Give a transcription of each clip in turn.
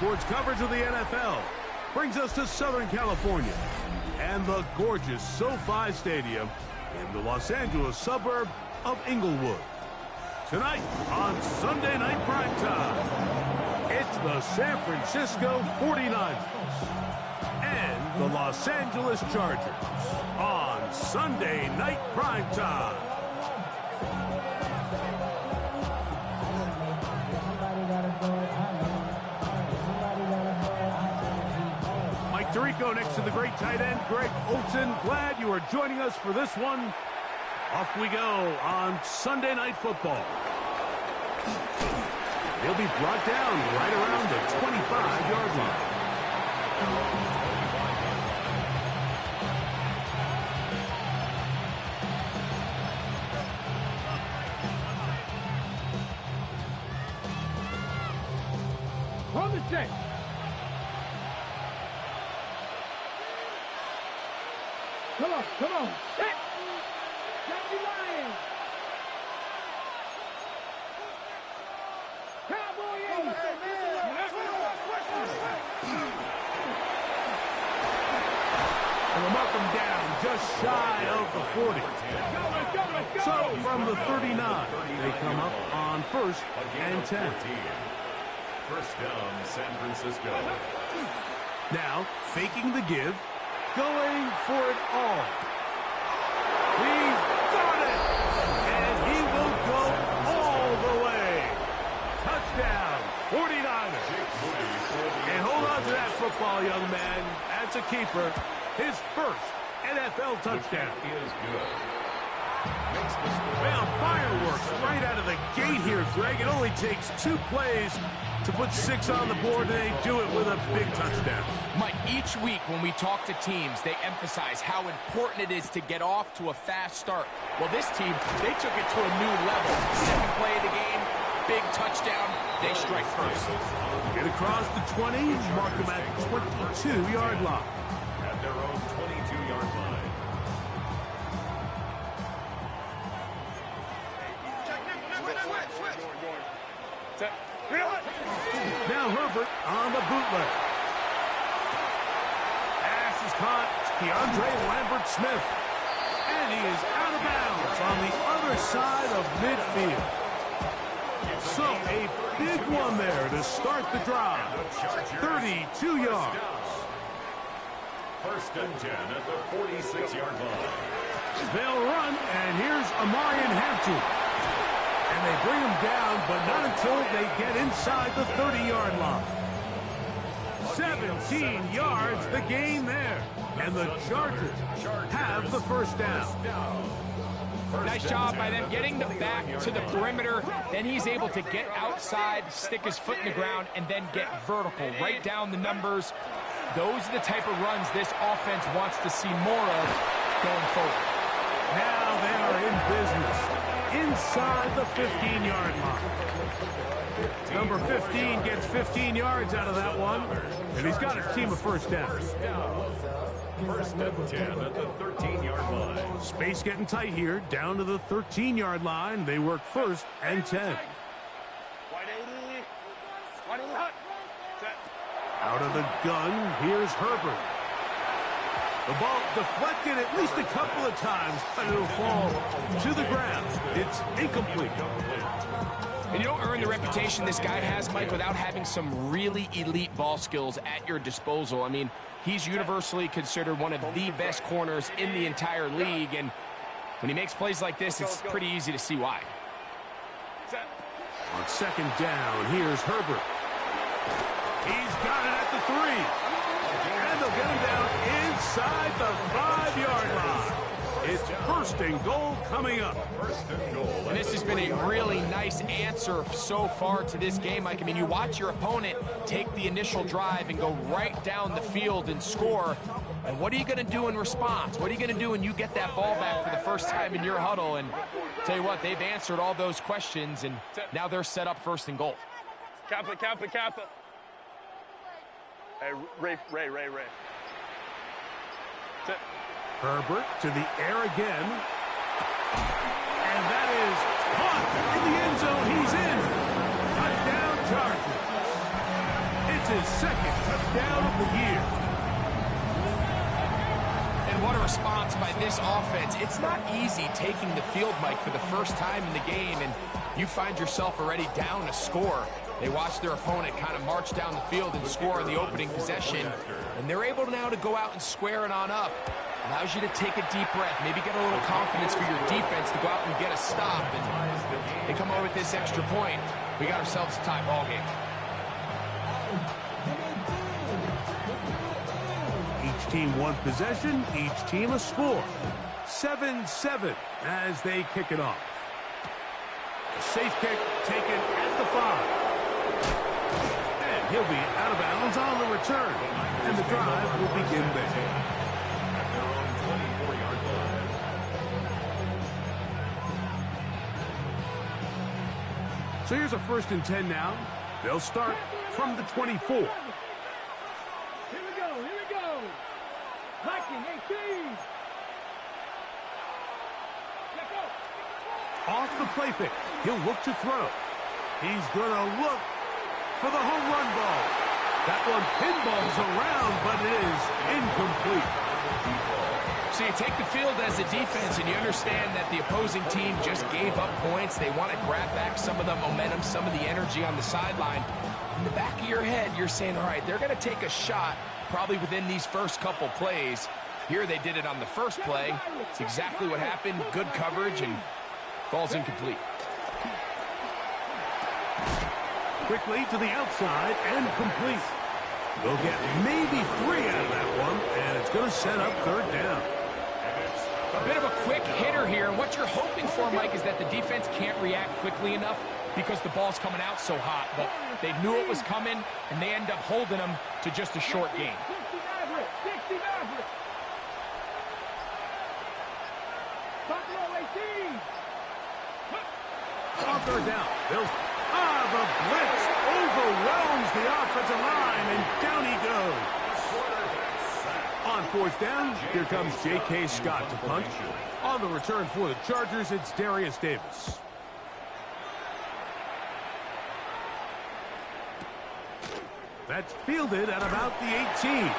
sports coverage of the NFL brings us to Southern California and the gorgeous SoFi Stadium in the Los Angeles suburb of Inglewood. Tonight on Sunday Night Primetime, it's the San Francisco 49ers and the Los Angeles Chargers on Sunday Night Primetime. Mike Tirico next to the great tight end, Greg Olsen. Glad you are joining us for this one. Off we go on Sunday Night Football. He'll be brought down right around the 25-yard line. On the check. Come on. Set. Jackie Lions. Cowboy Eagles. And we'll mark them down just shy of the 40. Let's go. So from the 39, they come up on 1st and 10. First down, San Francisco. Now, faking the give, going for it all. He's got it! And he will go all the way. Touchdown, 49ers. And hold on to that football, young man. That's a keeper. His first NFL touchdown. Is good. Well, fireworks right out of the gate here, Greg. It only takes 2 plays to put 6 on the board, and they do it with a big touchdown. Mike, each week when we talk to teams, they emphasize how important it is to get off to a fast start. Well, this team, they took it to a new level. Second play of the game, big touchdown, they strike first. Get across the 20, mark them at the 22-yard line. At their own 22-yard line. Now Herbert on the bootleg. Pass is caught. DeAndre Lambert-Smith. And he is out of bounds on the other side of midfield. So a big one there to start the drive. 32 yards. First and 10 at the 46-yard line. They'll run, and here's Amarian Hampton. And they bring him down, but not until they get inside the 30-yard line. 17 yards, the gain there. And the Chargers have the first down. Nice job by them getting the back to the perimeter. Then he's able to get outside, stick his foot in the ground, and then get vertical. Right down the numbers. Those are the type of runs this offense wants to see more of going forward. Now they are in business inside the 15-yard line. Number 15 gets 15 yards out of that one, and he's got his team a first down. First and 10 at the 13-yard line. Space getting tight here, down to the 13-yard line. They work 1st and 10. Out of the gun, here's Herbert. The ball deflected at least a couple of times, but it'll fall to the ground. It's incomplete. And you don't earn the reputation this guy has, Mike, without having some really elite ball skills at your disposal. I mean, he's universally considered one of the best corners in the entire league, and when he makes plays like this, it's pretty easy to see why. On second down, here's Herbert. He's got it at the 3. And they'll get him down inside the 5-yard line. It's 1st and goal coming up. And this has been a really nice answer so far to this game, Mike. I mean, you watch your opponent take the initial drive and go right down the field and score. And what are you going to do in response? What are you going to do when you get that ball back for the first time in your huddle? And tell you what, they've answered all those questions, and now they're set up 1st and goal. Kappa. Hey, Ray. Herbert to the air again. And that is caught in the end zone. He's in. Touchdown, Chargers. It's his second touchdown of the year. And what a response by this offense. It's not easy taking the field, Mike, for the first time in the game, and you find yourself already down a score. They watch their opponent kind of march down the field and score on the opening possession, and they're able now to go out and square it on up. Allows you to take a deep breath, maybe get a little confidence for your defense to go out and get a stop. And they come over with this extra point. We got ourselves a tie ball game. Each team one possession, each team a score. 7-7 as they kick it off. A safe kick taken at the 5. And he'll be out of bounds on the return. And the drive will begin there. So here's a 1st and 10 now. They'll start from the 24. Here we go. Viking 18. Let's go. Off the play fake. He'll look to throw. He's going to look for the home run ball. That one pinballs around, but it is incomplete. So you take the field as a defense, and you understand that the opposing team just gave up points. They want to grab back some of the momentum, some of the energy on the sideline. In the back of your head, you're saying, all right, they're going to take a shot probably within these first couple plays. Here they did it on the first play. It's exactly what happened. Good coverage, and falls incomplete. Quickly to the outside and complete. They'll get maybe 3 out of that one, and it's going to set up 3rd down. A bit of a quick hitter here, and what you're hoping for, Mike, is that the defense can't react quickly enough because the ball's coming out so hot. But they knew it was coming, and they end up holding them to just a short game. 60 Maverick. Buffalo 18. On 3rd down. The blitz overwhelms the offensive line, and down he goes. On 4th down, here comes J.K. Scott to punt. On the return for the Chargers, it's Darius Davis. That's fielded at about the 18. And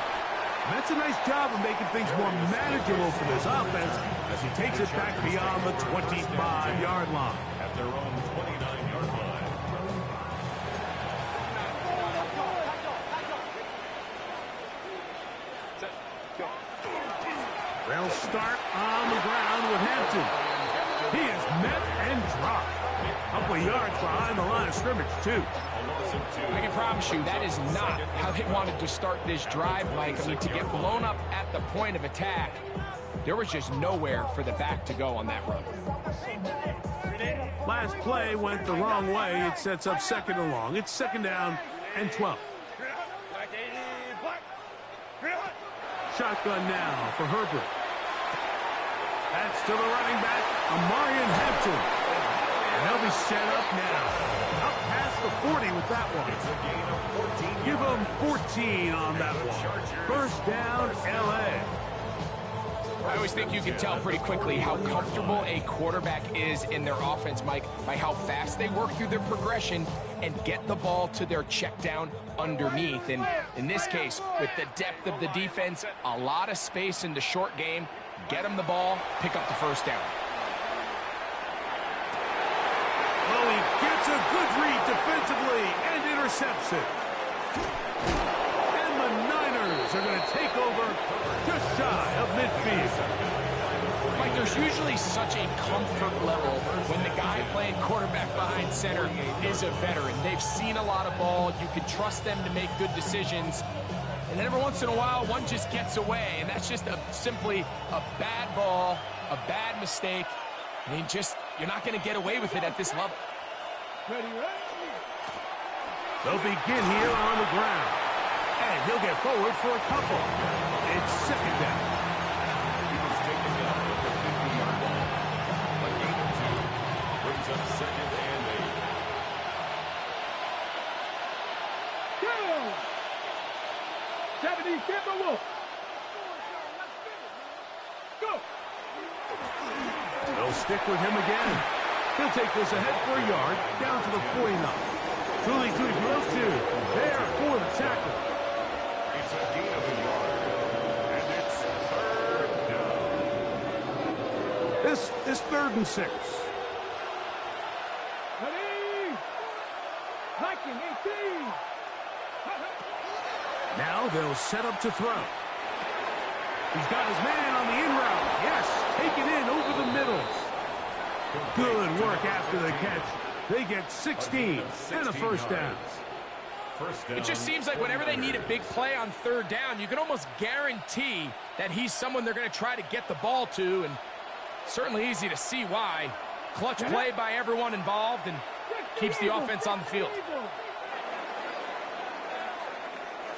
that's a nice job of making things more manageable for this offense as he takes it back beyond the 25-yard line. At their own 29-yard line. They'll start on the ground with Hampton. He is met and dropped. A couple of yards behind the line of scrimmage, too. I can promise you that is not how they wanted to start this drive, Mike. I mean, to get blown up at the point of attack, there was just nowhere for the back to go on that run. Last play went the wrong way. It sets up 2nd and long. It's 2nd down and 12. Shotgun now for Herbert. That's to the running back, Amarian Hampton. And they'll be set up now. Up past the 40 with that one. Give them 14 on that one. 1st down, L.A. I always think you can tell pretty quickly how comfortable a quarterback is in their offense, Mike, by how fast they work through their progression and get the ball to their check down underneath. And in this case, with the depth of the defense, a lot of space in the short game, get them the ball, pick up the 1st down. Well, he gets a good read defensively and intercepts it. And the Niners are going to take over just shy of midfield. Mike, there's usually such a comfort level when the guy playing quarterback behind center is a veteran. They've seen a lot of ball. You can trust them to make good decisions. And then every once in a while, one just gets away. And that's just simply a bad ball, a bad mistake. I mean, you're not going to get away with it at this level. They'll begin here on the ground. And he'll get forward for a couple. It's 2nd down. He was taken down at the 50-yard line. A gain of 2 brings up 2nd and 8. 70 Timberwolves. Go. They'll stick with him again. He'll take this ahead for a yard, down to the 49. Truly, those two there for the tackle. It's a gain of a yard, and it's third down. This is 3rd and 6. Ready? Viking 18. Now they'll set up to throw. He's got his man on the in route. Yes, take it in over the middle. Good work after the catch. They get 16 and a first down. It just seems like whenever they need a big play on 3rd down, you can almost guarantee that he's someone they're going to try to get the ball to, and certainly easy to see why. Clutch play by everyone involved and keeps the offense on the field.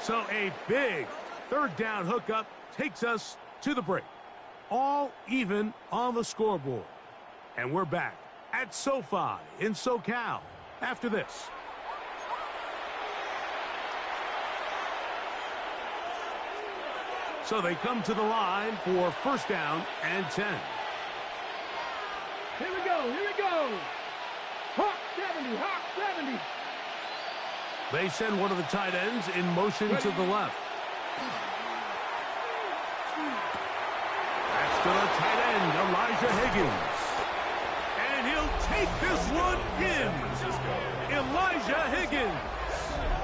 So a big 3rd down hookup takes us to the break. All even on the scoreboard. And we're back at SoFi in SoCal after this. So they come to the line for 1st down and 10. Here we go. Hawk 70, Hawk 70. They send one of the tight ends in motion to the left. That's to the tight end, Elijah Higgins. And he'll take this one in. Elijah Higgins.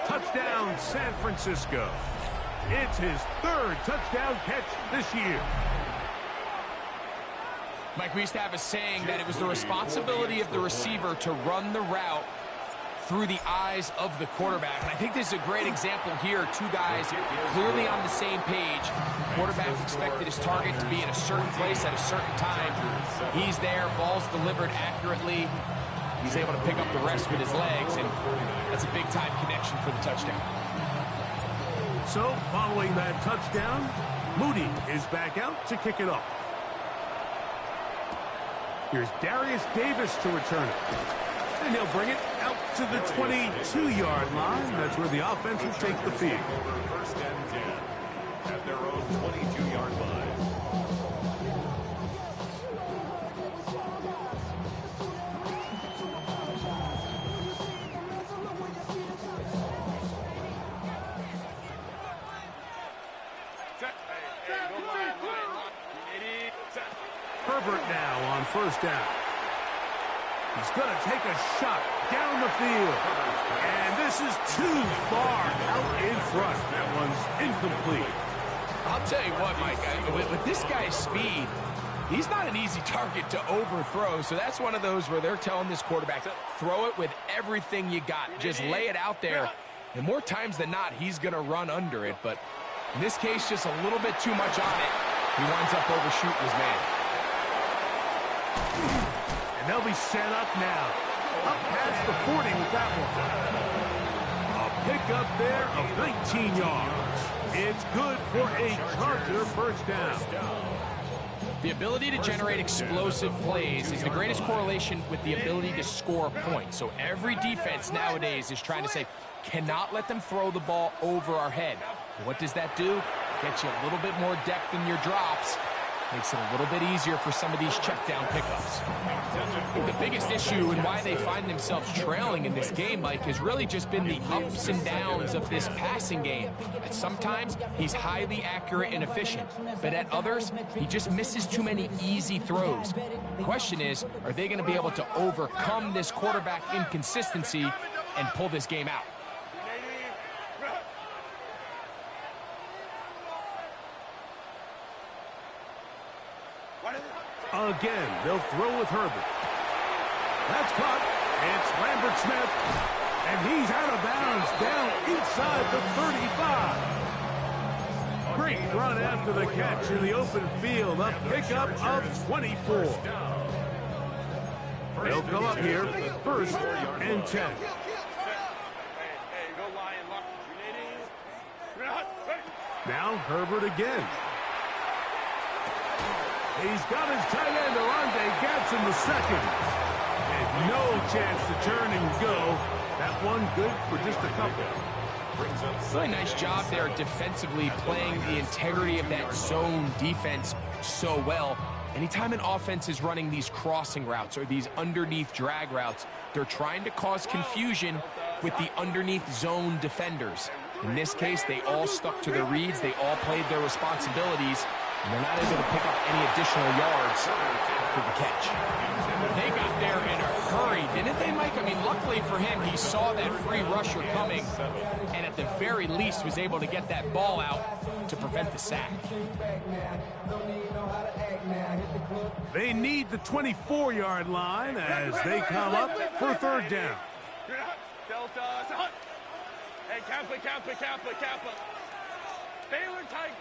Touchdown, San Francisco. It's his 3rd touchdown catch this year. Mike, we used to have a saying that it was the responsibility of the receiver to run the route through the eyes of the quarterback. And I think this is a great example here. Two guys clearly on the same page. Quarterback expected his target to be in a certain place at a certain time. He's there, ball's delivered accurately. He's able to pick up the rest with his legs, and that's a big-time connection for the touchdown. So, following that touchdown, Moody is back out to kick it off. Here's Darius Davis to return it. And he'll bring it out to the 22-yard line. That's where the offense will take the field. 1st and 10 at their own 22-yard line. Herbert now on 1st down. He's going to take a shot down the field. And this is too far out in front. That one's incomplete. I'll tell you what, Mike, with this guy's speed, he's not an easy target to overthrow. So that's one of those where they're telling this quarterback, throw it with everything you got. Just lay it out there. And more times than not, he's going to run under it. But in this case, just a little bit too much on it. He winds up overshooting his man. And they'll be set up now. Up past the 40 with that one. A pickup there of 19 yards. It's good for a Charger 1st down. The ability to generate explosive plays is the greatest correlation with the ability to score points. So every defense nowadays is trying to say, cannot let them throw the ball over our head. And what does that do? Get you a little bit more depth in your drops. Makes it a little bit easier for some of these check down pickups. I think the biggest issue and why they find themselves trailing in this game, Mike, has really just been the ups and downs of this passing game. At sometimes, he's highly accurate and efficient, but at others, he just misses too many easy throws. The question is, are they going to be able to overcome this quarterback inconsistency and pull this game out? Again, they'll throw with Herbert. That's caught. It's Lambert Smith. And he's out of bounds down inside the 35. Great run after the catch in the open field. A pickup of 24. They'll come up here, 1st and 10. Now Herbert again. He's got his tight end, Arande Gadsden, the 2nd. And no chance to turn and go. That one good for just a couple. Really nice job there defensively, playing the integrity of that zone defense so well. Anytime an offense is running these crossing routes or these underneath drag routes, they're trying to cause confusion with the underneath zone defenders. In this case, they all stuck to their reads. They all played their responsibilities, and they're not able to pick up any additional yards after the catch. They got there in a hurry, didn't they, Mike? I mean, luckily for him, he saw that free rusher coming, and at the very least was able to get that ball out to prevent the sack. They need the 24-yard line as they come up for third down. Delta. Hey, Kappa. Baylor tight.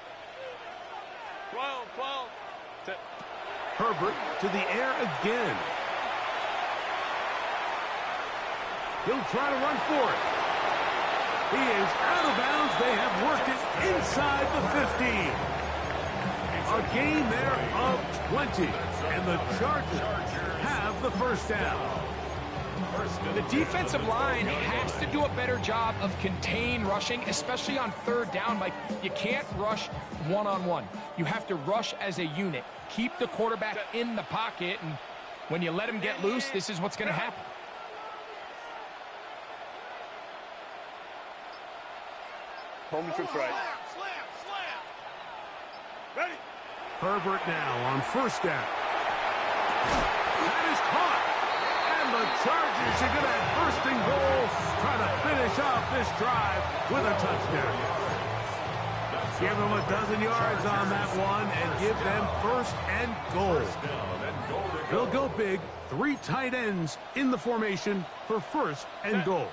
12. Herbert to the air again. He'll try to run for it. He is out of bounds. They have worked it inside the 15. A gain there of 20. And the Chargers have the first down. The defensive line has to do a better job of contain rushing, especially on third down. Like, you can't rush one-on-one. You have to rush as a unit. Keep the quarterback in the pocket, and when you let him get loose, this is what's going to happen. Home trips right. Slam. Ready. Herbert now on first down. That is caught. And the Chargers are going to have first and goal, try to finish off this drive with a touchdown. Give them a dozen yards on that one and give them first and goal. They'll go big, 3 tight ends in the formation for first and goal.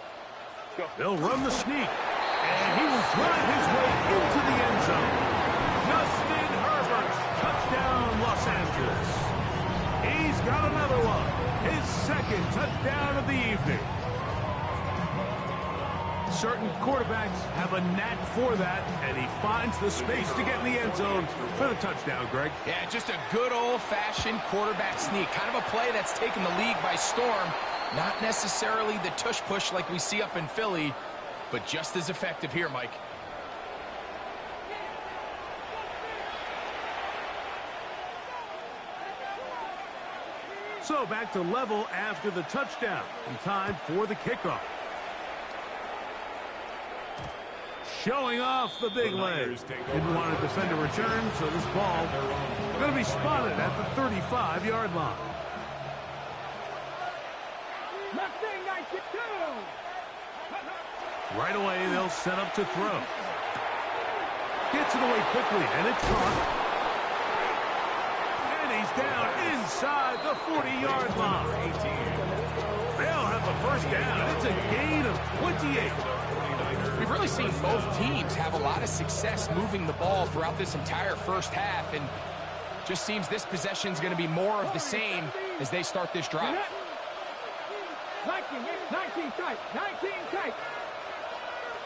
They'll run the sneak, and he will drive his way into the end zone. Justin Herbert, touchdown Los Angeles. He's got another one. His second touchdown of the evening. Certain quarterbacks have a knack for that, and he finds the space to get in the end zone for the touchdown, Greg. Yeah, just a good old-fashioned quarterback sneak. Kind of a play that's taken the league by storm. Not necessarily the tush-push like we see up in Philly, but just as effective here, Mike. So back to level after the touchdown, and time for the kickoff. Showing off the big leg. Didn't want to defend a return, so this ball going to be spotted at the 35-yard line. Right away, they'll set up to throw. Gets it away quickly, and it's caught. And he's down inside the 40-yard line. They'll have the first down. It's a gain of 28. We've really seen both teams have a lot of success moving the ball throughout this entire first half, and just seems this possession is going to be more of the same as they start this drive. 19 tight.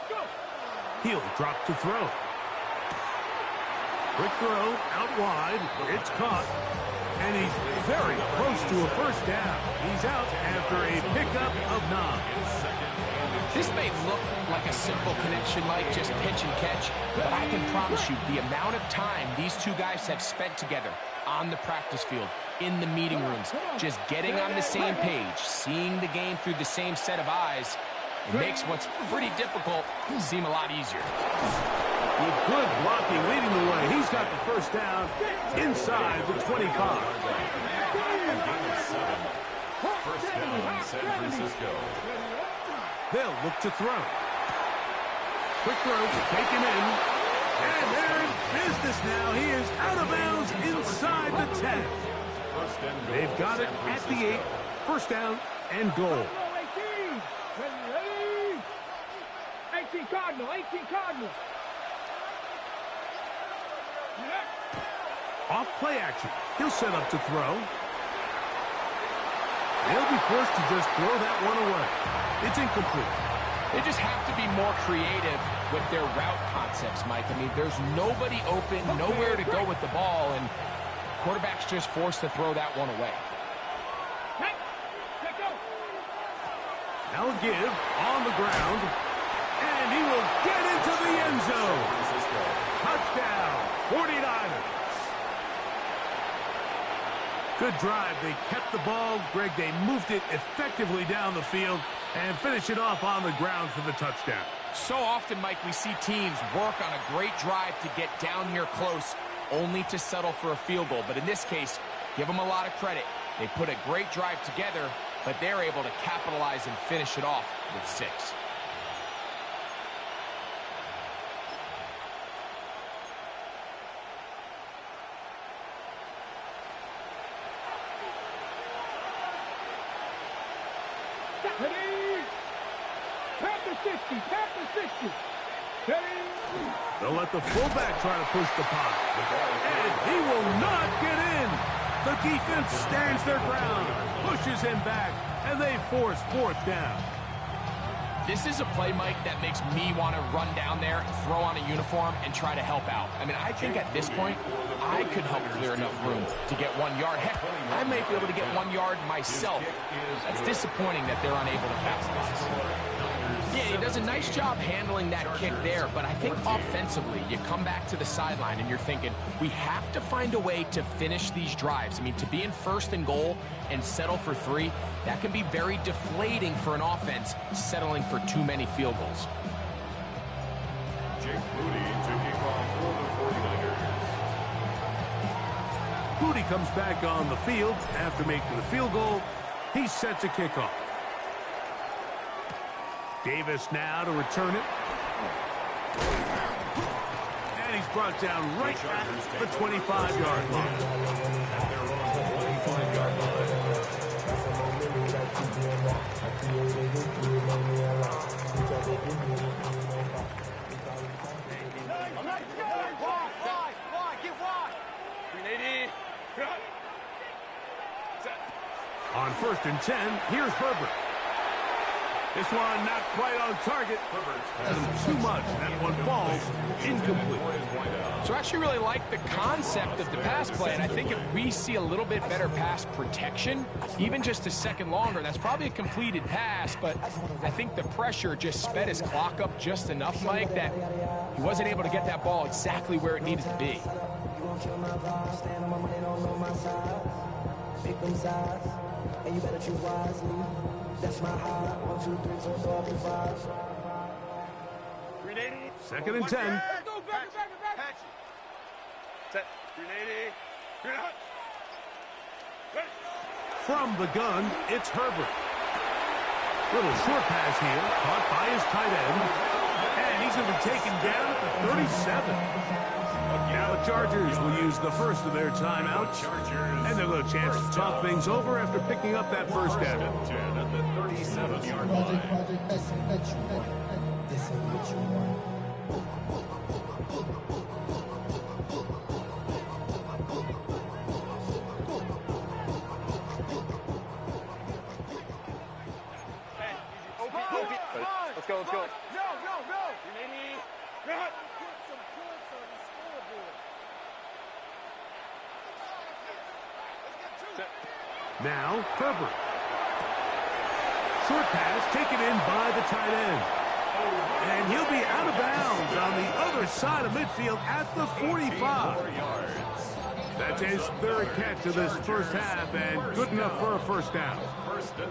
Go. He'll drop to throw. Quick throw out wide. It's caught. And he's very close to a first down. He's out after a pickup of 9. This may look like a simple connection, Mike, just pitch and catch, but I can promise you the amount of time these two guys have spent together on the practice field, in the meeting rooms, just getting on the same page, seeing the game through the same set of eyes, it makes what's pretty difficult seem a lot easier. With good blocking leading the way, he's got the first down inside the 25. First down, San Francisco. They'll look to throw. Quick throw, taken in. And they're in business now. He is out of bounds inside the 10. They've got it at the 8. First down and goal. 18 Cardinal. Off play action. He'll set up to throw. They'll be forced to just throw that one away. It's incomplete. They just have to be more creative with their route concepts, Mike. I mean, there's nobody open, nowhere to go with the ball, and quarterback's just forced to throw that one away. Now a give on the ground, and he will get into the end zone. Touchdown, 49ers. Good drive. They kept the ball. Greg, they moved it effectively down the field. And finish it off on the ground for the touchdown. So often, Mike, we see teams work on a great drive to get down here close, only to settle for a field goal. But in this case, give them a lot of credit. They put a great drive together, but they're able to capitalize and finish it off with 6. They'll let the fullback try to push the punt. And he will not get in. The defense stands their ground, pushes him back, and they force 4th down. This is a play, Mike, that makes me want to run down there, throw on a uniform, and try to help out. I mean, I think at this point, I could help clear enough room to get 1 yard. Heck, I might be able to get 1 yard myself. That's disappointing that they're unable to capitalize. Yeah, he does a nice job handling that kick there, but I think offensively, you come back to the sideline and you're thinking, we have to find a way to finish these drives. I mean, to be in 1st and goal and settle for 3, that can be very deflating for an offense settling for too many field goals. Jake Moody to kick off for the 49ers. Moody comes back on the field after making the field goal. He's set to kick off. Davis now to return it. And he's brought down right at the 25-yard line. On 1st and 10, here's Herbert. This one not quite on target. Too much. That one falls incomplete. So I actually really like the concept of the pass play, and I think if we see a little bit better pass protection, even just a second longer, that's probably a completed pass, but I think the pressure just sped his clock up just enough, Mike, that he wasn't able to get that ball exactly where it needed to be. And you better choose wisely. That's my high. 1, 2, 3, 4, 5, 5. 2nd and 10. Set. 380. From the gun, it's Herbert. Little short pass here, caught by his tight end. And he's going to be taken down at the 37. Now the Chargers will use the first of their timeouts. And they'll have a chance to talk things over after picking up that 1st down. At the 37-yard line. Let's go, let's go. Now, Herbert. Short pass taken in by the tight end. And he'll be out of bounds on the other side of midfield at the 45. That's his 3rd catch of this 1st half, and good enough for a 1st down.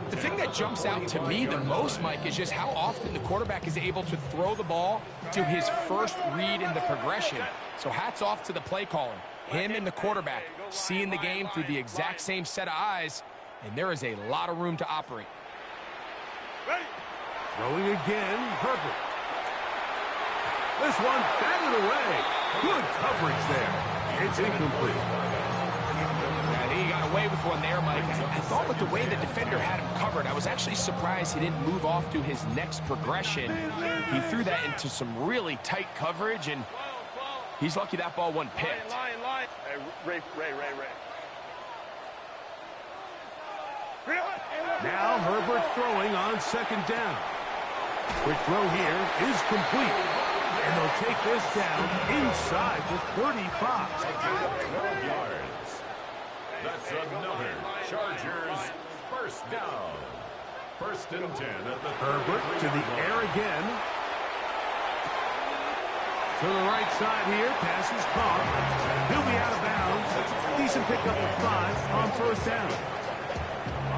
The thing that jumps out to me the most, Mike, is just how often the quarterback is able to throw the ball to his first read in the progression. So hats off to the play caller. Him and the quarterback seeing the game through the exact same set of eyes, and there is a lot of room to operate. Throwing again, Herbert. This one batted away. Good coverage there. It's incomplete. I think he got away with one there, Mike. I thought with the way the defender had him covered, I was actually surprised he didn't move off to his next progression. He threw that into some really tight coverage, and he's lucky that ball wasn't picked. Hey, Ray. Now Herbert throwing on 2nd down. Quick throw here is complete. And they'll take this down inside the 35. 12 yards. That's another Chargers 1st down. 1st and 10 at the Herbert to the air again. To the right side here, pass is caught. He'll be out of bounds. Decent pickup of 5 on 1st down.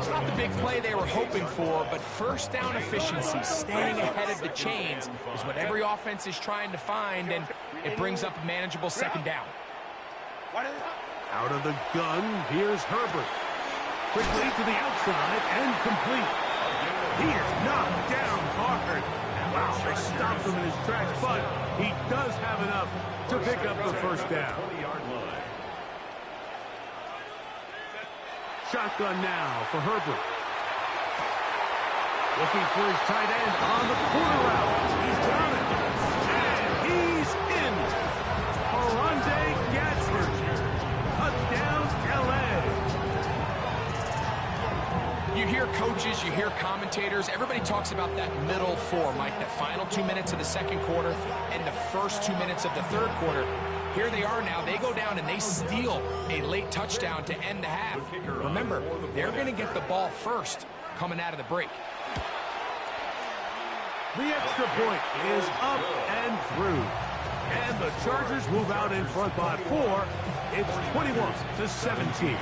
It's not the big play they were hoping for, but first down efficiency, staying ahead of the chains, is what every offense is trying to find, and it brings up a manageable second down. Out of the gun, here's Herbert. Quickly to the outside and complete. He is knocked down hard. Wow, they stopped him in his tracks, but he does have enough to pick up the first down. Shotgun now for Herbert. Looking for his tight end on the corner route. He's got it. And he's in. Oronde Gadsden. Touchdown, L.A. You hear coaches, you hear commentators, everybody talks about that middle four, Mike, the final 2 minutes of the second quarter and the first 2 minutes of the third quarter. Here they are now. They go down and they steal a late touchdown to end the half. Remember, they're going to get the ball first coming out of the break. The extra point is up and through. And the Chargers move out in front by 4. It's 21-17.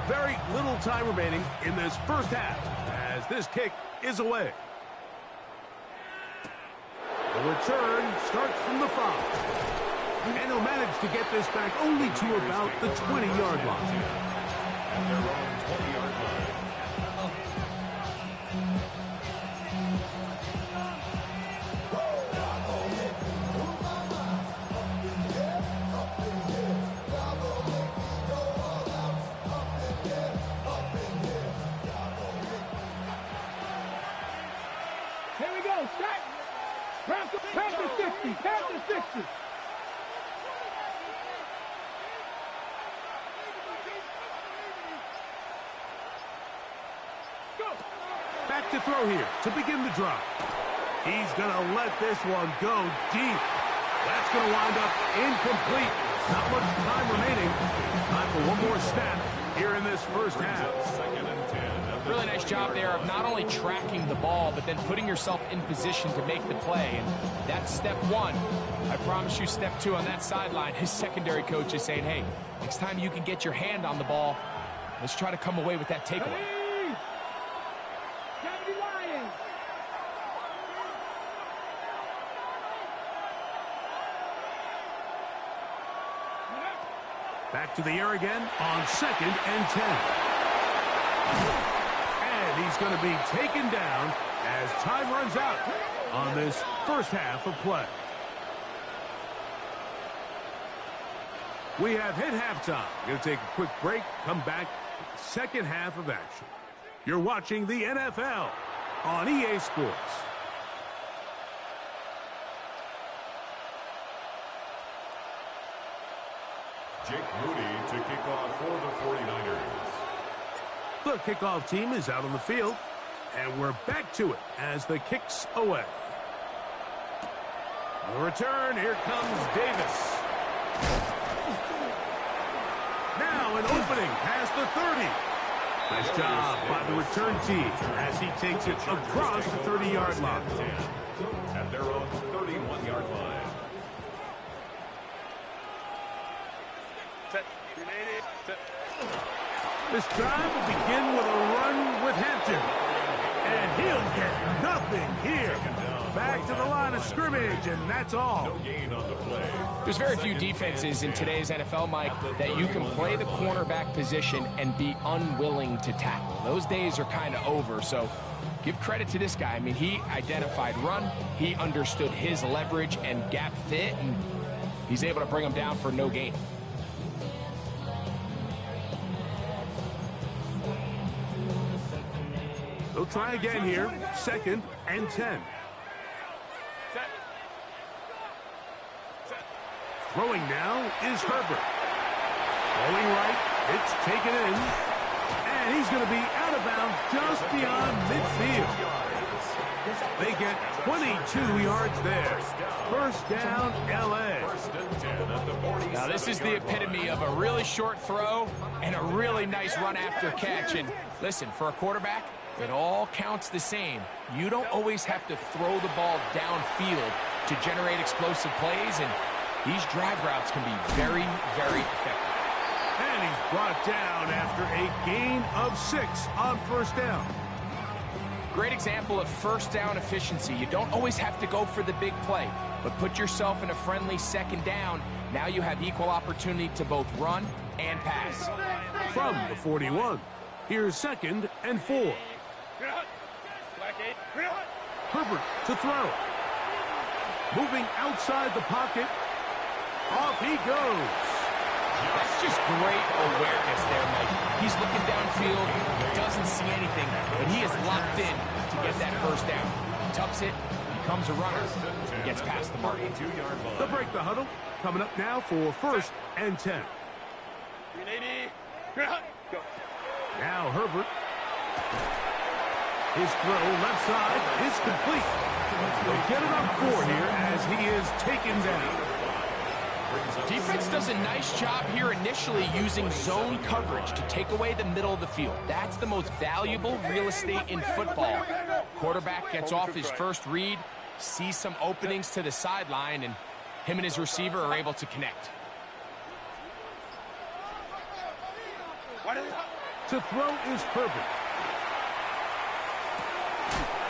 Very little time remaining in this first half as this kick is away. The return starts from the 5. And he'll manage to get this back only to about the 20-yard line. At their own 20-yard line. Here we go, set. Panther 60, Panther 60. Go. Back to throw here to begin the drive. He's going to let this one go deep. That's going to wind up incomplete. Not much time remaining. Time for one more snap here in this first half. Second and 10. Really nice job there of not only tracking the ball, but then putting yourself in position to make the play. And that's step one. I promise you step two on that sideline. His secondary coach is saying, hey, next time you can get your hand on the ball, let's try to come away with that takeaway. Back to the air again on 2nd and 10. And he's going to be taken down as time runs out on this first half of play. We have hit halftime. We're going to take a quick break, come back with the second half of action. You're watching the NFL on EA Sports. Jake Moody to kick off for the 49ers. The kickoff team is out on the field, and we're back to it as the kick's away. On the return, here comes Davis. Now an opening past the 30. Nice job by the return team as he takes it across the 30-yard line. At their own 31-yard line. This drive will begin with a run with Hampton. And he'll get nothing here. Back to the line of scrimmage, and that's all. No gain on the play. There's very few defenses in today's NFL, Mike, that you can play the cornerback position and be unwilling to tackle. Those days are kind of over, so give credit to this guy. I mean, he identified run, he understood his leverage and gap fit, and he's able to bring him down for no gain. They'll try again here, 2nd and 10. Throwing now is Herbert. Going right, it's taken in. And he's going to be out of bounds just beyond midfield. They get 22 yards there. First down, L.A. Now, this is the epitome of a really short throw and a really nice run after catch. And listen, for a quarterback, it all counts the same. You don't always have to throw the ball downfield to generate explosive plays, and these drag routes can be very, very effective. And he's brought down after a gain of 6 on first down. Great example of first down efficiency. You don't always have to go for the big play, but put yourself in a friendly second down. Now you have equal opportunity to both run and pass. From the 41, here's 2nd and 4. Herbert to throw. Moving outside the pocket. Off he goes. That's just great awareness there, Mike. He's looking downfield, he doesn't see anything, but he is locked in to get that first down. He tucks it, becomes a runner, and gets past the mark. They'll break the huddle. Coming up now for 1st and 10. 380. Go. Now Herbert. His throw left side is complete. They'll get it up 4 here as he is taken down. Defense does a nice job here initially using zone coverage to take away the middle of the field. That's the most valuable real estate in football. Quarterback gets off his first read, sees some openings to the sideline, and him and his receiver are able to connect. To throw is Herbert.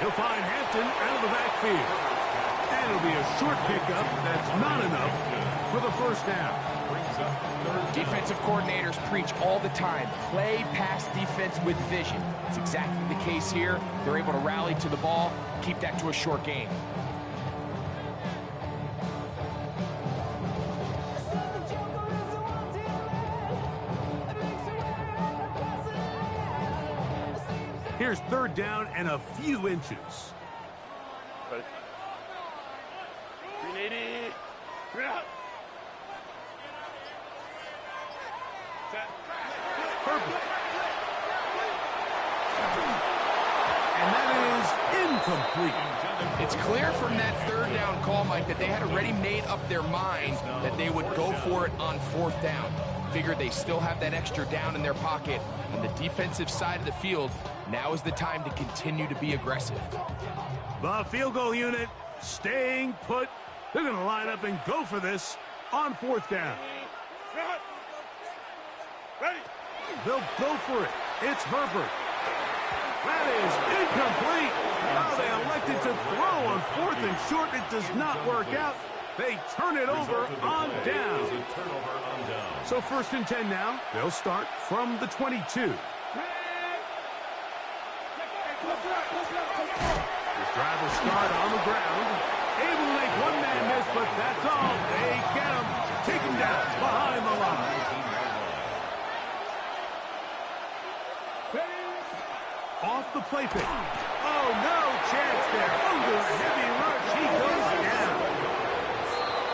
He'll find Hampton out of the backfield. And it'll be a short pickup that's not enough for the first down. Defensive coordinators preach all the time, play pass defense with vision. It's exactly the case here. They're able to rally to the ball, keep that to a short game. Here's 3rd down and a few inches. 380. Herbert. And that is incomplete. It's clear from that 3rd down call, Mike, that they had already made up their mind that they would go for it on 4th down. Figured they still have that extra down in their pocket. On the defensive side of the field, now is the time to continue to be aggressive. The field goal unit staying put. They're going to line up and go for this on 4th down. Ready. They'll go for it. It's Herbert. That is incomplete. Oh, they elected to throw on 4th and short. It does not work out. They turn it over on down. So 1st and 10 now. They'll start from the 22. This drive will start on the ground. Able to make one man miss, but that's all. They get him. Take him down behind the line. Off the play fake. Oh, no chance there. Under a heavy rush, he goes down.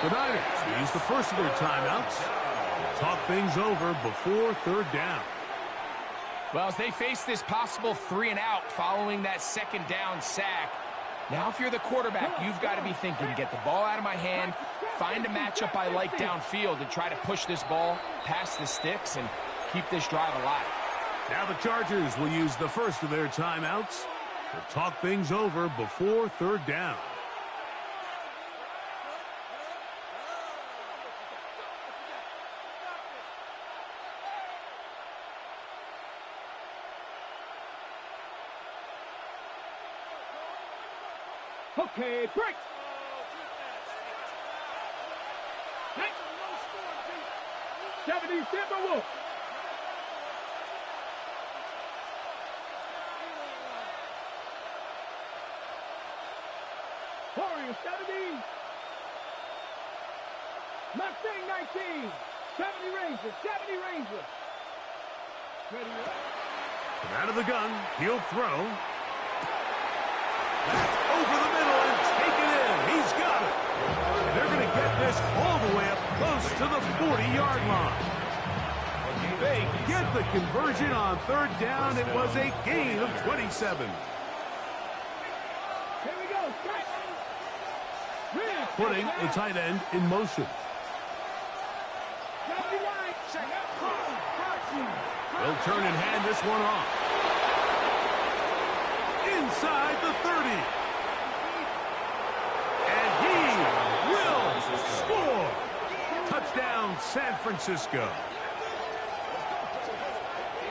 The Niners use the first of their timeouts. Talk things over before 3rd down. Well, as they face this possible 3 and out following that 2nd down sack, now if you're the quarterback, you've got to be thinking, get the ball out of my hand, find a matchup I like downfield and try to push this ball past the sticks and keep this drive alive. Now the Chargers will use the first of their timeouts to talk things over before 3rd down. Okay, break. Nice. 70 Timberwolves. Warriors 70. Mustang 19. 70 Rangers. 70 Rangers. Ready up. From out of the gun, he'll throw. That's over the middle and taken in. He's got it. And they're going to get this all the way up close to the 40-yard line. They get the conversion on 3rd down. It was a gain of 27. Here we go. Strike. Putting the tight end in motion. They'll turn and hand this one off. Inside the 30. And he will score. Touchdown, San Francisco.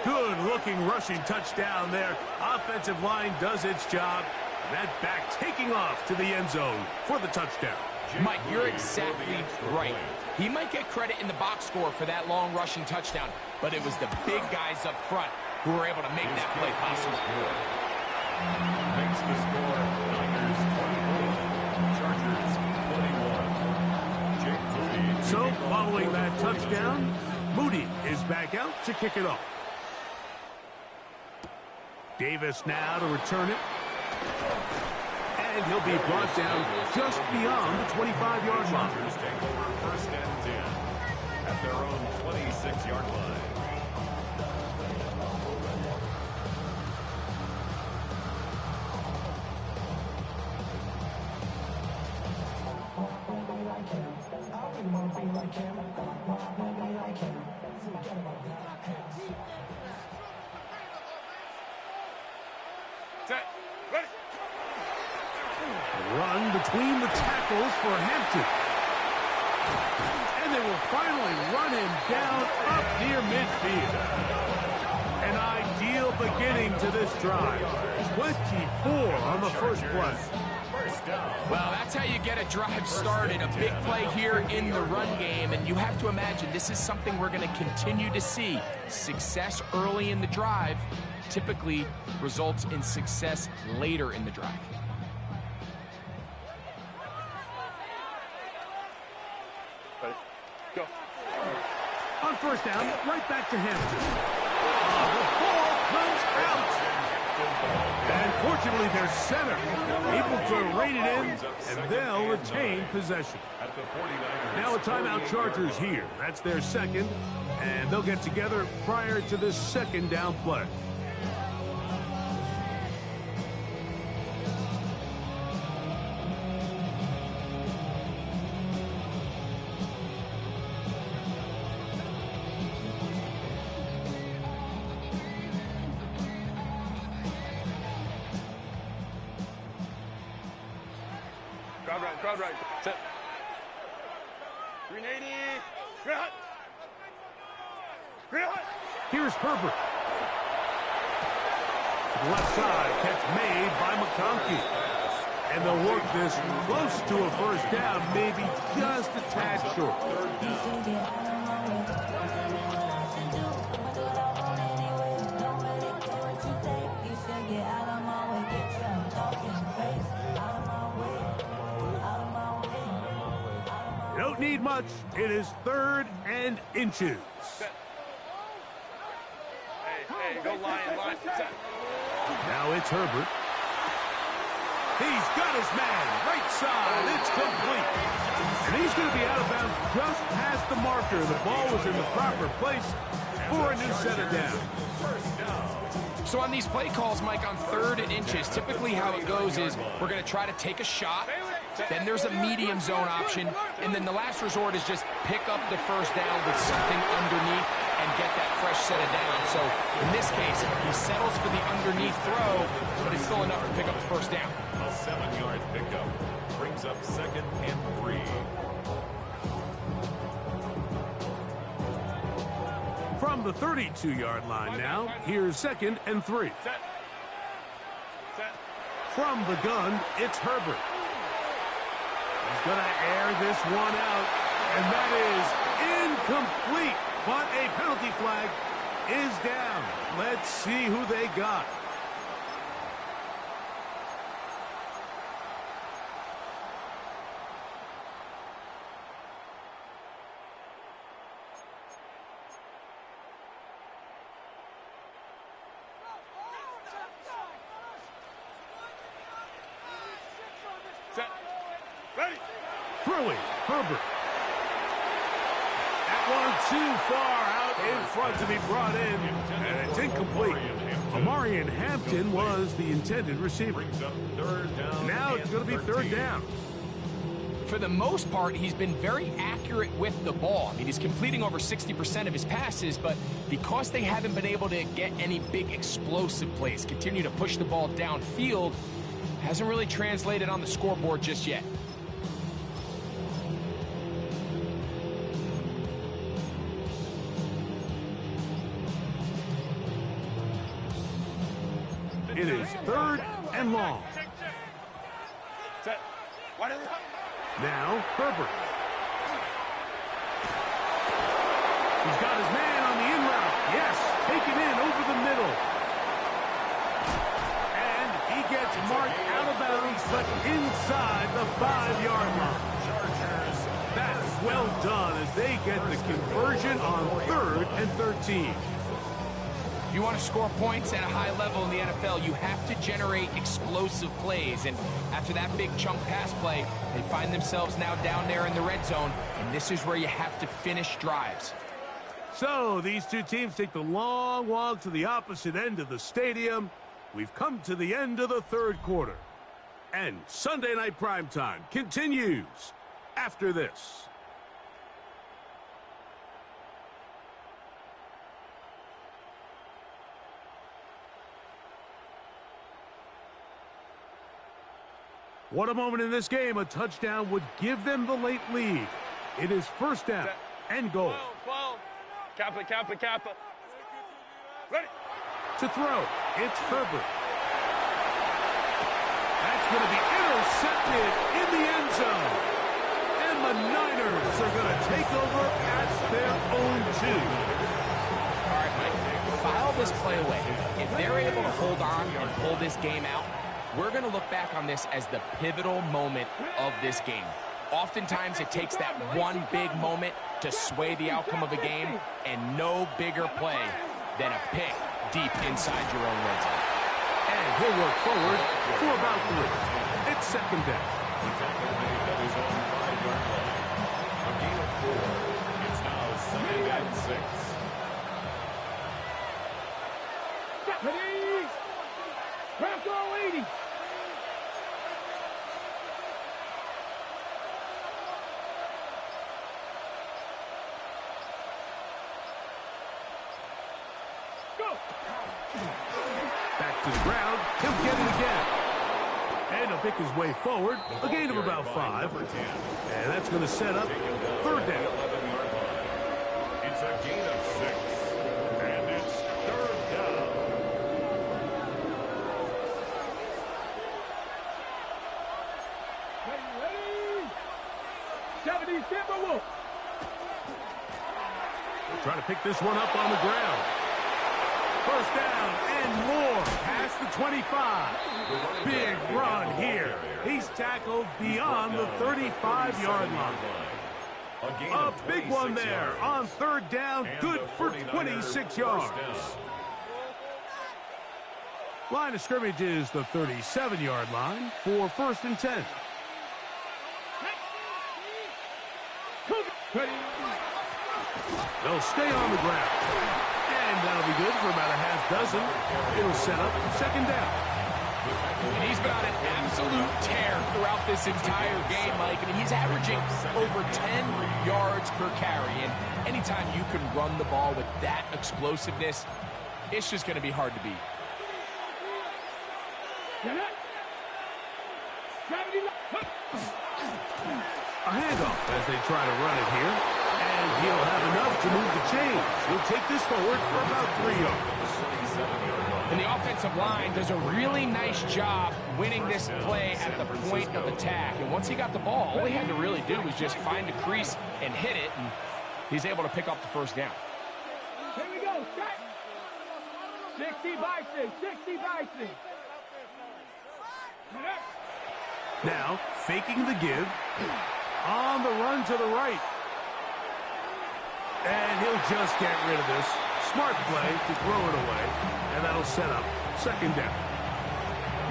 Good-looking rushing touchdown there. Offensive line does its job. That back taking off to the end zone for the touchdown. Mike, you're exactly right. He might get credit in the box score for that long rushing touchdown, but it was the big guys up front who were able to make that play possible. Makes the score Niners 24, Chargers 21. Jake Moody. So, following that touchdown, Moody is back out to kick it off. Davis now to return it. And he'll be brought down just beyond the 25-yard line. Chargers take over first and 10 at their own 26-yard line. Set. Ready. Run between the tackles for Hampton. And they will finally run him down up near midfield. An ideal beginning to this drive. 24 on the first play. Well, that's how you get a drive started. A big play here in the run game, and you have to imagine this is something we're going to continue to see. Success early in the drive typically results in success later in the drive. Ready. Go. On first down, right back to Hampton. The ball comes out. And fortunately, their center able to rein it in, and they'll retain possession. Now a timeout Chargers here. That's their second, and they'll get together prior to this second down play. Crowd right. Set. 380. Green hot. Green hot. Here's Herbert. To the left side, catch made by McConkey. And they'll work this close to a first down, maybe just a tad short. Don't need much. It is 3rd and inches. Set. Hey, go line. Set. Now it's Herbert. He's got his man. Right side. It's complete. And he's going to be out of bounds just past the marker. The ball was in the proper place for a new set of downs. So on these play calls, Mike, on 3rd and inches, typically how it goes is we're going to try to take a shot, then there's a medium zone option, and then the last resort is just pick up the first down with something underneath and get that fresh set of downs. So in this case, he settles for the underneath throw, but it's still enough to pick up the first down. A 7-yard pickup brings up 2nd and 3. From the 32-yard line now, here's 2nd and 3. Set. Set. From the gun, it's Herbert. He's going to air this one out, and that is incomplete. But a penalty flag is down. Let's see who they got. Set. Ready. Throwing, Herbert. That one too far out in front to be brought in, and it's incomplete. Amarian Hampton was the intended receiver. Brings up 3rd down. Now it's going to be 3rd down. For the most part, he's been very accurate with the ball. I mean, he's completing over 60% of his passes, but because they haven't been able to get any big explosive plays, continue to push the ball downfield, hasn't really translated on the scoreboard just yet. It is 3rd and long. Set. Wide of the Now, Herbert. He's got his man on the in route. Yes, taken in over the middle. And he gets marked out of bounds, but inside the 5-yard line. That's well done as they get the conversion on 3rd and 13. If you want to score points at a high level in the NFL, you have to generate explosive plays. And after that big chunk pass play, they find themselves now down there in the red zone. And this is where you have to finish drives. So these two teams take the long walk to the opposite end of the stadium. We've come to the end of the 3rd quarter. And Sunday Night Primetime continues after this. What a moment in this game. A touchdown would give them the late lead. It is 1st down and goal. 12. Kappa, Kappa, Kappa. Ready. To throw, it's Herbert. That's going to be intercepted in the end zone. And the Niners are going to take over at their own 2. All right, Mike, file this play away. If they're able to hold on and pull this game out, we're going to look back on this as the pivotal moment of this game. Oftentimes, it takes that one big moment to sway the outcome of a game, and no bigger play than a pick deep inside your own red zone. And he'll work forward for about 3. It's 2nd down. The tackle made at his own 5-yard line. A gain of 4. It's now 2nd and 6. Ready. Bronco 80. Back to the ground. He'll get it again. And he'll pick his way forward. A gain of about 5. And that's going to set up 3rd down. It's a gain of 6. And it's 3rd down. Ready. 70 Timberwolves. Trying to pick this one up on the ground. 1st down and more. Past the 25. Big run here. He's tackled beyond the 35-yard line. A big one there on 3rd down. Good for 26 yards. Line of scrimmage is the 37-yard line for 1st and 10. They'll stay on the ground. And that'll be good for about a half dozen. It'll set up 2nd down. And he's been on an absolute tear throughout this entire game, Mike. I mean, he's averaging over 10 yards per carry. And anytime you can run the ball with that explosiveness, it's just going to be hard to beat. A handoff as they try to run it here. And he'll have enough to move the chains. He'll take this forward for about 3 yards. And the offensive line does a really nice job winning this play at the point of attack. And once he got the ball, all he had to really do was just find a crease and hit it. And he's able to pick up the 1st down. Here we go. Set. 60 Bison. 60 Bison. Now, faking the give. On the run to the right. And he'll just get rid of this. Smart play to throw it away. And that'll set up 2nd down.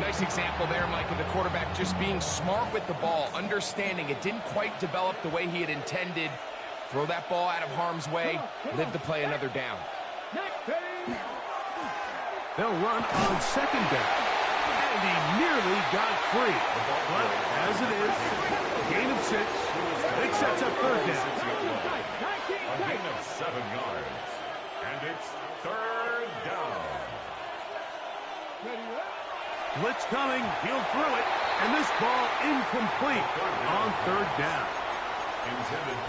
Nice example there, Mike, of the quarterback just being smart with the ball, understanding it didn't quite develop the way he had intended. Throw that ball out of harm's way, live to play another down. They'll run on 2nd down. And he nearly got free. But as it is, a gain of 6. It sets up 3rd down. A gain of 7 yards. And it's 3rd down. Blitz coming. He'll throw it. And this ball incomplete on 3rd down.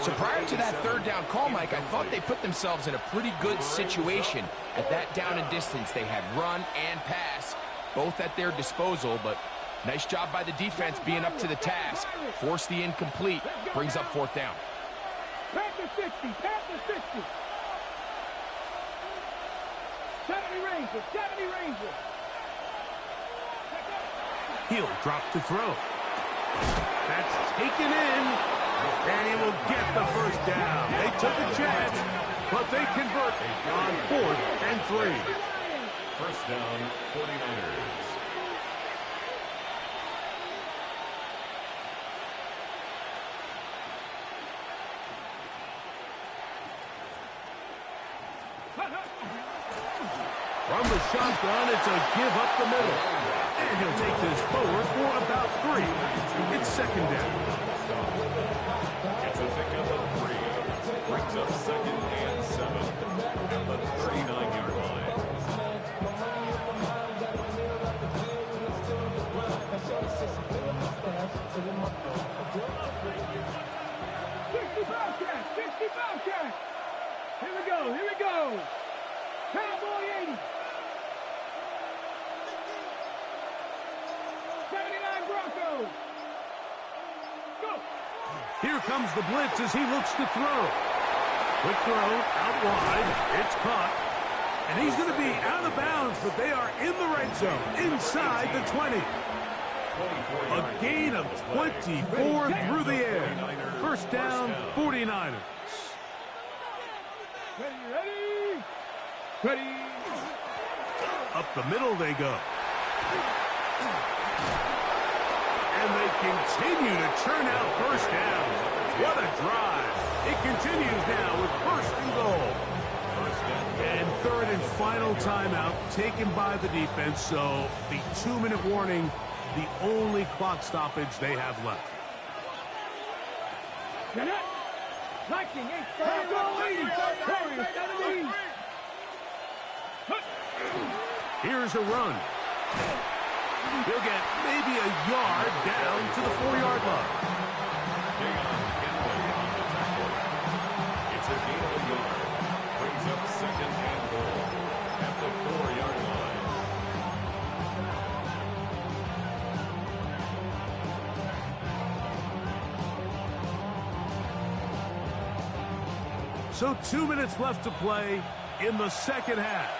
So prior to that 3rd down call, Mike, I thought they put themselves in a pretty good situation. At that down and distance, they had run and pass. both at their disposal, but nice job by the defense being up to the task. Force the incomplete, brings up 4th down. Pass the 60, pass the 60. 70 Rangers, 70 Rangers. He'll drop to throw. That's taken in, and he will get the first down. They took a chance, but they convert on 4th and 3. First down, 49ers. From the shotgun, it's a give up the middle. And he'll take this forward for about 3. It's 2nd down. It's a pickup of 3. Brings up 2nd and 7 at the 39-yard line. 60 Bobcats, 60 Bobcats. Here we go, here we go. Cowboy 80. 79 Broncos. Go. Here comes the blitz as he looks to throw. Quick throw, out wide. It's caught. And he's going to be out of bounds, but they are in the red zone, inside the 20. A gain of 24 through the air. First down, 49ers. Ready. Ready. Up the middle they go. And they continue to churn out first downs. What a drive. It continues now with 1st and goal. And 3rd and final timeout taken by the defense. So the 2-minute warning, the only clock stoppage they have left. Liking 8. Warriors 70. Here's a run. He'll get maybe a yard down to the 4-yard line. It's a gain of a yard. Brings up 2nd and goal at the 4-yard line. So 2 minutes left to play in the 2nd half.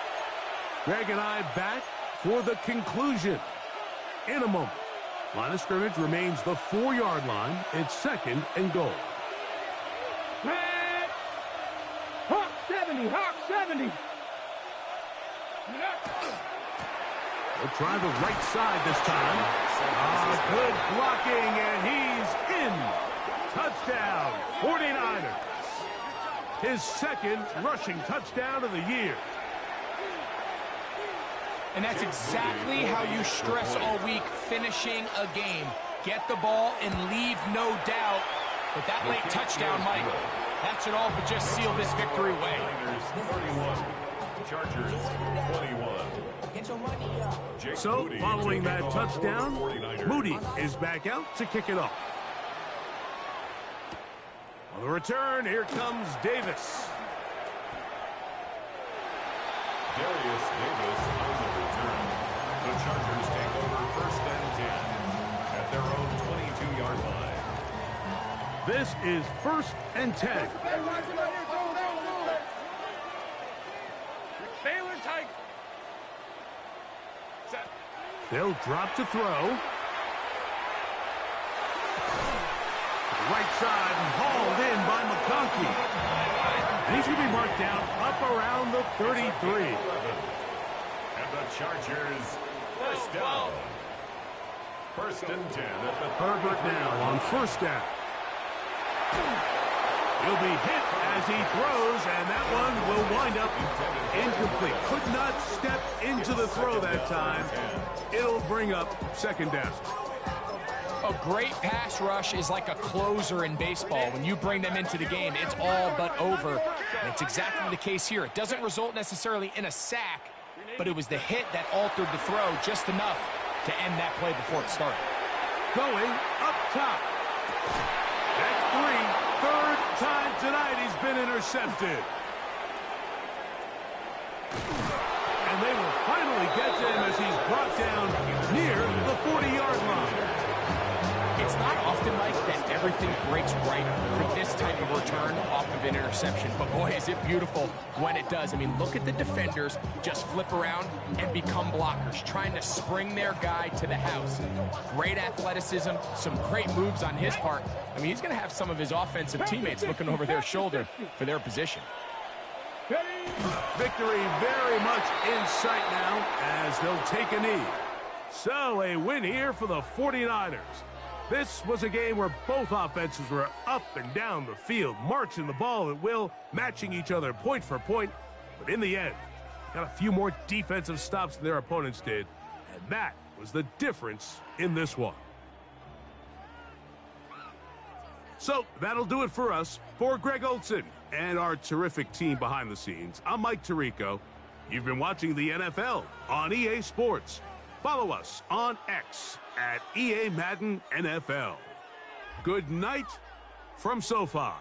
Greg and I back for the conclusion in a moment. Line of scrimmage remains the 4-yard line. It's 2nd and goal. Red. Hawk 70. Hawk 70. They'll try the right side this time. Good blocking, and he's in. Touchdown, 49ers. His 2nd rushing touchdown of the year. And that's exactly how you stress all week, finishing a game. Get the ball and leave no doubt. But that late touchdown, Mike, that should all but just seal this victory away. Chargers 21. So, following that touchdown, Moody is back out to kick it off. On the return, here comes Davis. Darius Davis on the return. The Chargers take over 1st and 10 at their own 22-yard line. This is 1st and 10. Baylor Tiger. Set. They'll drop to throw. Right side and hauled in by McConkey. And he's going to be marked down up around the 33. And the Chargers 1st down. 1st and 10 at the Herbert now on 1st down. He'll be hit as he throws, and that one will wind up incomplete. Could not step into the throw that time. It'll bring up 2nd down. A great pass rush is like a closer in baseball. When you bring them into the game, it's all but over. And it's exactly the case here. It doesn't result necessarily in a sack, but it was the hit that altered the throw just enough to end that play before it started. Going up top. That's 3. 3rd time tonight he's been intercepted. And they will finally finally gets him as he's brought down near the 40-yard line. It's not often, Mike, that everything breaks right for this type of return off of an interception. But boy, is it beautiful when it does. I mean, look at the defenders just flip around and become blockers, trying to spring their guy to the house. Great athleticism, some great moves on his part. I mean, he's going to have some of his offensive teammates looking over their shoulder for their position. Victory very much in sight now as they'll take a knee. So a win here for the 49ers. This was a game where both offenses were up and down the field, marching the ball at will, matching each other point for point. But in the end, got a few more defensive stops than their opponents did, and that was the difference in this one. So that'll do it for us. For Greg Olson and our terrific team behind the scenes, I'm Mike Tirico. You've been watching the NFL on EA Sports. Follow us on X at EA Madden NFL. Good night from SoFi.